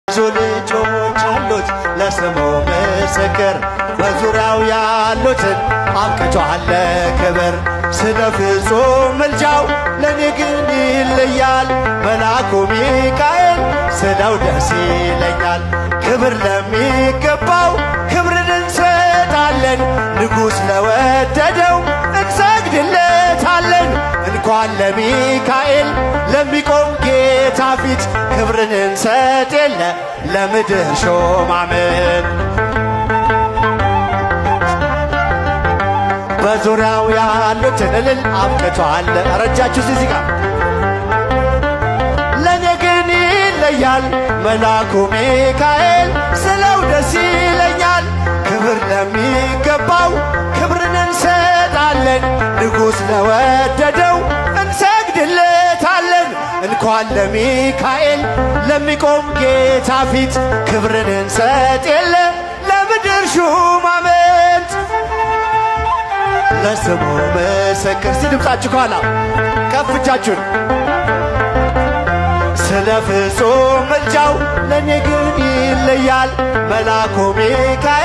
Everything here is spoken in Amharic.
ብዙ ልጆች አሉት ለስሙ ምስክር፣ በዙሪያው ያሉትን አብቅቷል ለክብር። ስለ ፍጹም ምልጃው ለኔ ግን ይለያል፣ መልአኩ ሚካኤል ስለው ደስ ይለኛል። ክብር ለሚገባው ክብርን እንሰጣለን፣ ንጉሥ ለወደደው እንሰግድለታለን። እንኳን ለሚካኤል ለሚቆም ጌታ ፊት ክብርን እንሰጥ የለ ለምድር ሾማምን። በዙሪያው ያሉትን እልል አብቅቷል። ረጃችሁ እዚህ ጋር ለኔ ግን ይለያል፣ መልአኩ ሚካኤል ስለው ደስ ይለኛል። ክብር ለሚገባው ክብርን እንሰጣለን፣ ንጉሥ ለወደደው እንሰግድለታለን። እንኳን ለሚካኤል ለሚቆም ጌታ ፊት ክብርን እንሰጥ የለ ለምድር ሹማምንት። ለስሙ ምስክር ሲድምፃችሁ ከኋላ ከፍ እጃችሁን። ስለ ፍጹም ምልጃው ለኔ ግን ይለያል፣ መልአኩ ሚካኤል